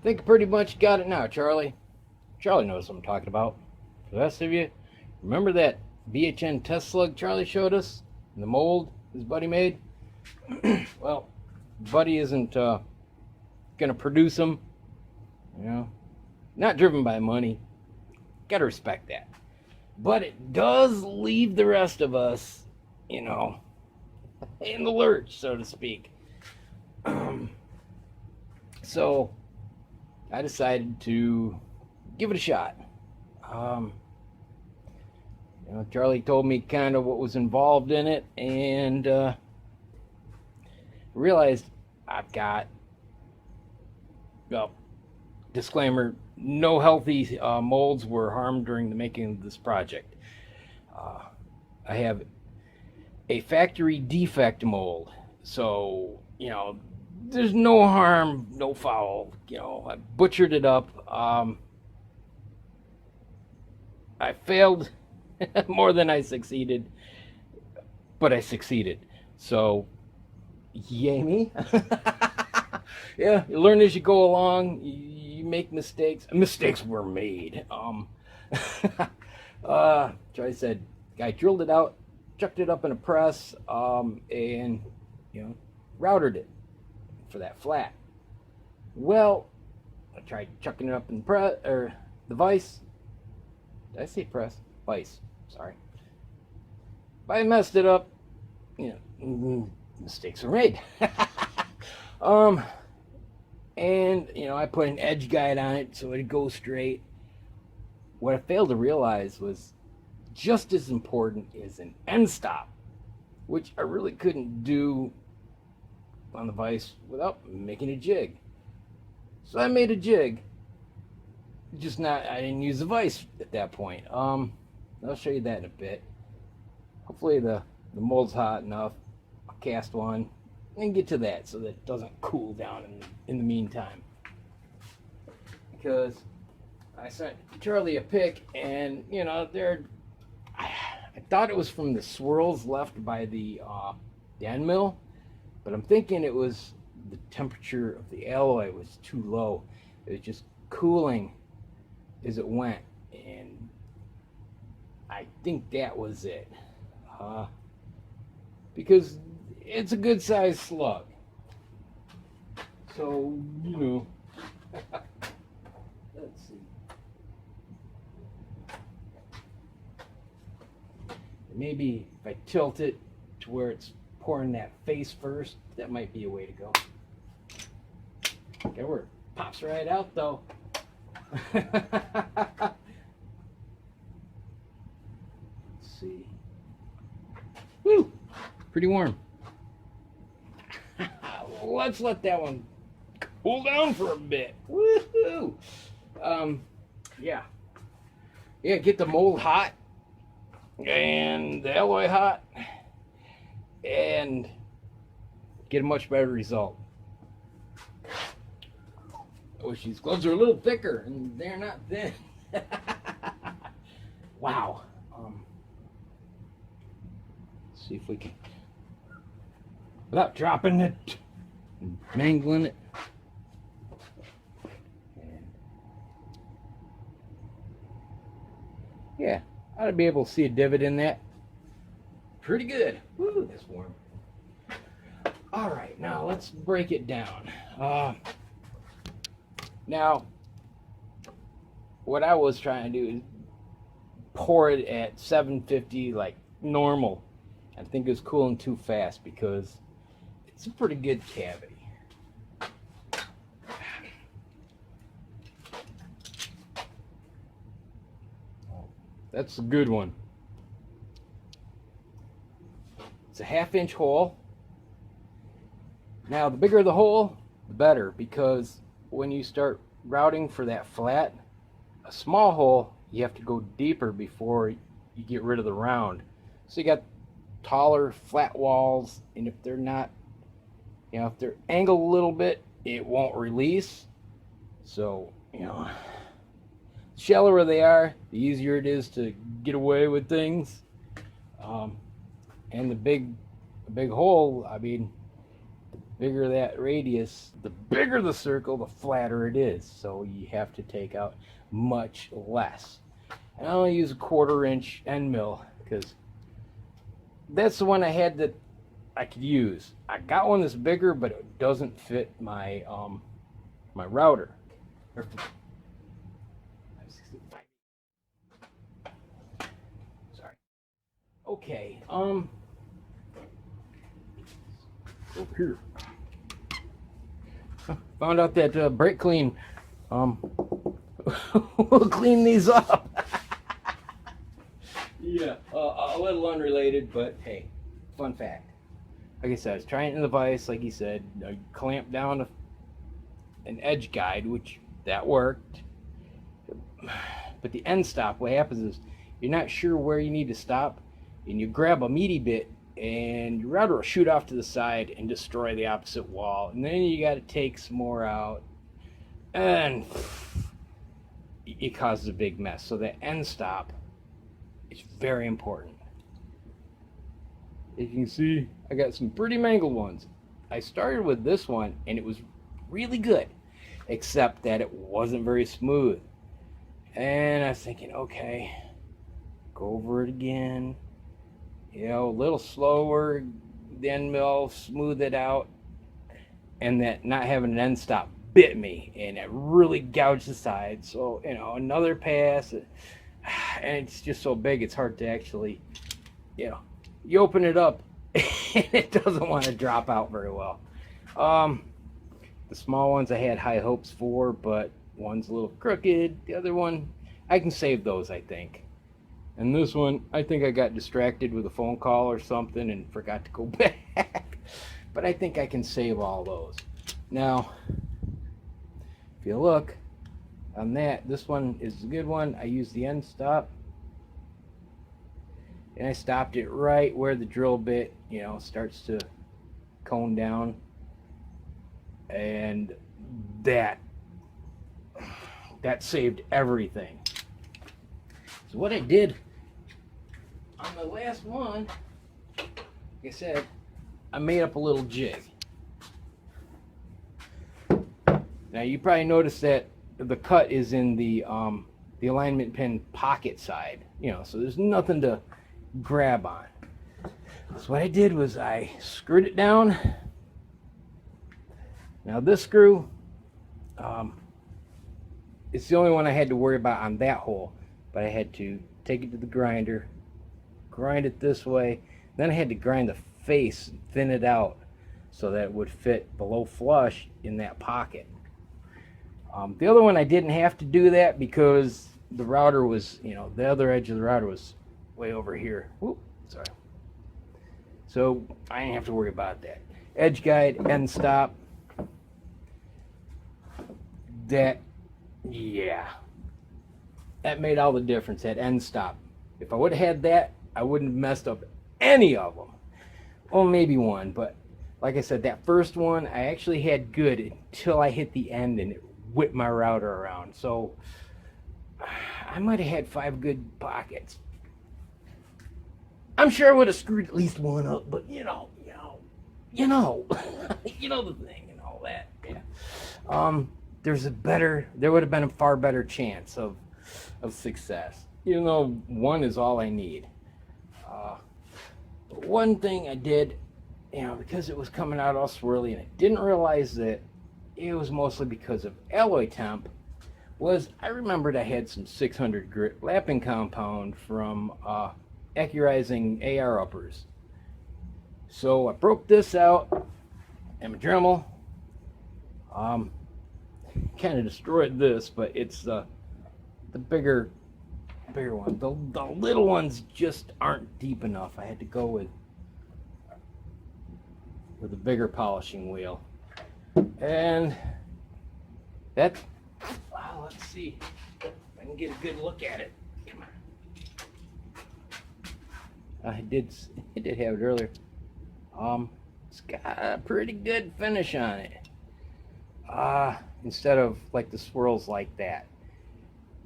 think I pretty much got it now, Charlie. Charlie knows what I'm talking about. For the rest of you, remember that BHN test slug Charlie showed us? And the mold his buddy made? Well, buddy isn't going to produce them. You know, not driven by money. Got to respect that. But it does leave the rest of us, you know, in the lurch, so to speak. So I decided to give it a shot. You know, Charlie told me kind of what was involved in it, and realized I've got, well, disclaimer, no healthy molds were harmed during the making of this project. I have a factory defect mold, so, you know, there's no harm, no foul. You know, I butchered it up. I failed more than I succeeded, but I succeeded. So, yay me. Yeah, you learn as you go along. You make mistakes. Mistakes were made. Charlie said, guy drilled it out, chucked it up in a press, and, you know, routed it for that flat. Well, I tried chucking it up in the vise. Did I say press? Vise. Sorry. If I messed it up, you know, mistakes were made. And, you know, I put an edge guide on it so it'd go straight. What I failed to realize was just as important is an end stop, which I really couldn't do on the vise without making a jig. So I made a jig, just not, I didn't use the vise at that point. I'll show you that in a bit. Hopefully the mold's hot enough. I'll cast one and get to that so that it doesn't cool down in the meantime. Because I sent Charlie a pic, and, you know, I thought it was from the swirls left by the end mill, but I'm thinking it was the temperature of the alloy was too low. It was just cooling as it went, and I think that was it. Because it's a good sized slug. So, you know. Let's see. Maybe if I tilt it to where it's pouring that face first, that might be a way to go. Okay, where it pops right out though. Let's see. Woo! Pretty warm. Let's let that one cool down for a bit. Woohoo! Yeah. Yeah, get the mold hot and the alloy hot and get a much better result. I wish these gloves were a little thicker, and they're not thin. Wow. Let's see if we can, without dropping it and mangling it. And yeah, I ought to be able to see a divot in that. Pretty good. Woo, that's warm. All right, now let's break it down. Now, what I was trying to do is pour it at 750 like normal. I think it was cooling too fast because it's a pretty good cavity. That's a good one. It's a 1/2 inch hole. Now, the bigger the hole, the better, because when you start routing for that flat, a small hole, you have to go deeper before you get rid of the round. So you got taller flat walls, and if they're not, you know, if they're angled a little bit, it won't release. So, you know, the shallower they are, the easier it is to get away with things. And the big hole, I mean, bigger that radius, the bigger the circle, the flatter it is. So you have to take out much less. And I only use a 1/4 inch end mill because that's the one I had that I could use. I got one that's bigger, but it doesn't fit my my router. Sorry. Okay. Over here. Found out that brake clean will clean these up. Yeah, a little unrelated, but hey, fun fact. Like I said, I was trying it in the vise, like he said, I clamped down an edge guide, which that worked. But the end stop, what happens is you're not sure where you need to stop, and you grab a meaty bit, and your router will shoot off to the side and destroy the opposite wall, and then you got to take some more out, and it causes a big mess. So the end stop is very important. As you can see, I got some pretty mangled ones. I started with this one, and it was really good, except that it wasn't very smooth. And I was thinking, okay, go over it again, you know, a little slower, the end mill, smooth it out. And that not having an end stop bit me, and it really gouged the side. So, you know, another pass, and it's just so big, it's hard to actually, you know, you open it up, and it doesn't want to drop out very well. The small ones I had high hopes for, but one's a little crooked. The other one, I can save those, I think. And this one, I think I got distracted with a phone call or something and forgot to go back. But I think I can save all those. Now, if you look on that, this one is a good one. I used the end stop. And I stopped it right where the drill bit, you know, starts to cone down. And that saved everything. So what I did on the last one, like I said, I made up a little jig. Now you probably noticed that the cut is in the alignment pin pocket side, you know, so there's nothing to grab on. So what I did was I screwed it down. Now this screw, it's the only one I had to worry about on that hole, but I had to take it to the grinder, grind it this way, then I had to grind the face and thin it out so that it would fit below flush in that pocket. The other one I didn't have to do that because the router was, you know, the other edge of the router was way over here. Whoop, sorry. So I didn't have to worry about that. Edge guide, end stop. That, yeah, that made all the difference, that end stop. If I would have had that, I wouldn't have messed up any of them. Well, maybe one, but like I said, that first one I actually had good until I hit the end and it whipped my router around. So I might have had 5 good pockets. I'm sure I would have screwed at least one up, but you know you know the thing and all that. Yeah. There would have been a far better chance of success. You know, one is all I need. But one thing I did, you know, because it was coming out all swirly, and I didn't realize that it was mostly because of alloy temp, was I remembered I had some 600 grit lapping compound from accurizing AR uppers. So I broke this out and my Dremel. Kind of destroyed this, but it's the bigger one. The little ones just aren't deep enough. I had to go with a bigger polishing wheel. And that, let's see if I can get a good look at it. Come on. I did have it earlier. It's got a pretty good finish on it. Instead of like the swirls like that.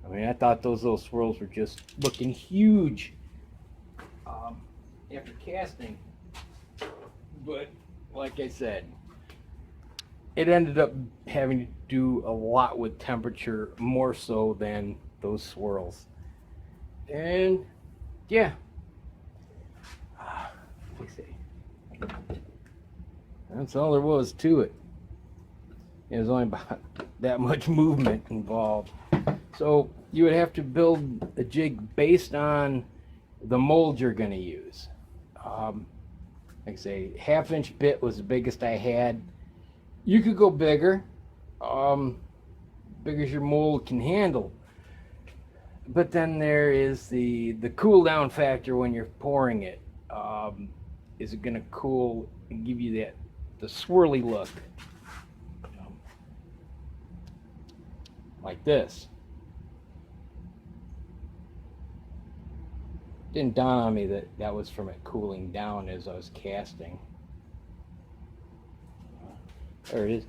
I mean, I thought those little swirls were just looking huge after casting. But like I said, it ended up having to do a lot with temperature, more so than those swirls. And yeah, let me see. That's all there was to it. It was only about that much movement involved. So you would have to build a jig based on the mold you're going to use. Like I say, 1/2-inch bit was the biggest I had. You could go bigger, big as your mold can handle. But then there is the cool down factor when you're pouring it. Is it going to cool and give you the swirly look? Like this. Didn't dawn on me that was from it cooling down as I was casting. There it is.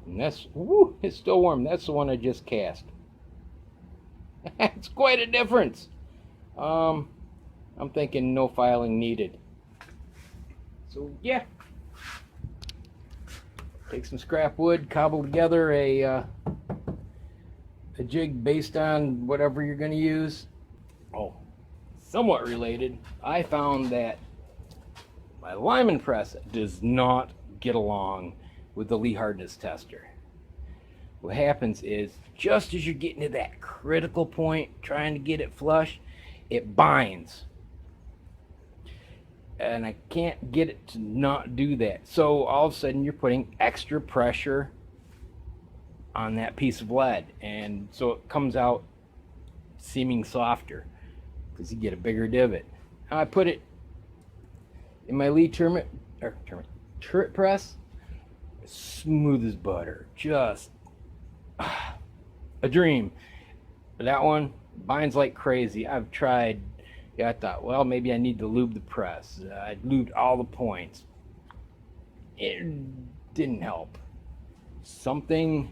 And that's, woo, it's still warm. That's the one I just cast. It's quite a difference. I'm thinking no filing needed. So yeah. Take some scrap wood, cobble together a jig based on whatever you're going to use. Oh, somewhat related, I found that my Lyman press does not get along with the Lee hardness tester. What happens is, just as you're getting to that critical point, trying to get it flush, it binds. And I can't get it to not do that. So all of a sudden you're putting extra pressure on that piece of lead, and so it comes out seeming softer because you get a bigger divot. Now I put it in my Lee turret press, smooth as butter, just a dream. But that one binds like crazy. I've tried. Yeah, I thought, well, maybe I need to lube the press. I lubed all the points. It didn't help. Something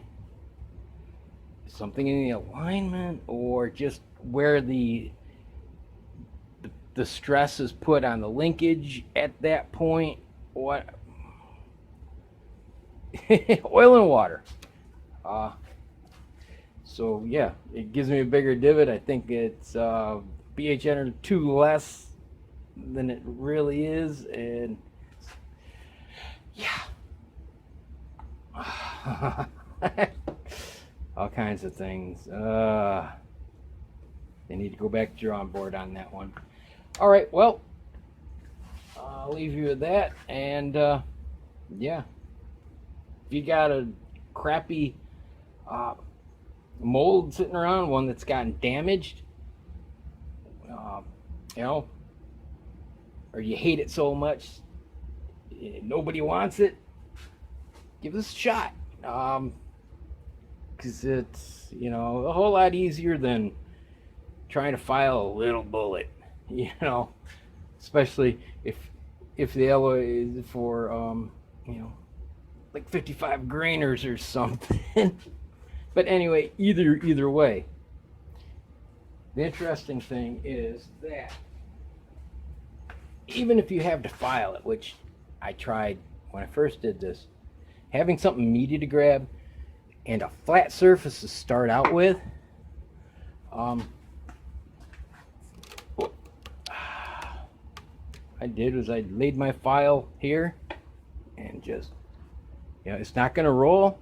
in the alignment, or just where the stress is put on the linkage at that point. What? Oil and water. So yeah, it gives me a bigger divot. I think it's BHN or 2 less than it really is, and yeah. All kinds of things. They need to go back to drawing board on that one. All right, well, I'll leave you with that. And yeah, if you got a crappy mold sitting around, one that's gotten damaged, you know, or you hate it so much nobody wants it, give this a shot. Because it's, you know, a whole lot easier than trying to file a little bullet, you know, especially if the alloy is for you know, like 55 grainers or something. But anyway, either way, the interesting thing is that even if you have to file it, which I tried when I first did this, having something meaty to grab and a flat surface to start out with, what I did was I laid my file here and just, you know, it's not going to roll.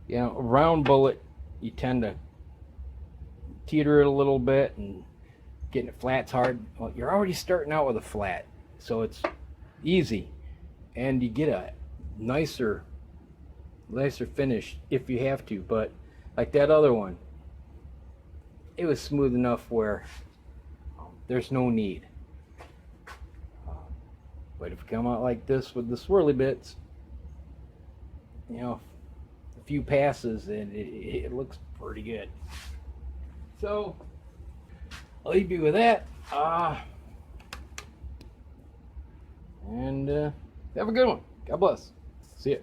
You know, a round bullet, you tend to teeter it a little bit, and getting it flat's hard. Well, you're already starting out with a flat, so it's easy, and you get a nicer finish if you have to. But like that other one, it was smooth enough where there's no need. But if you come out like this with the swirly bits, you know, a few passes and it looks pretty good. So I'll leave you with that. And have a good one. God bless. See ya.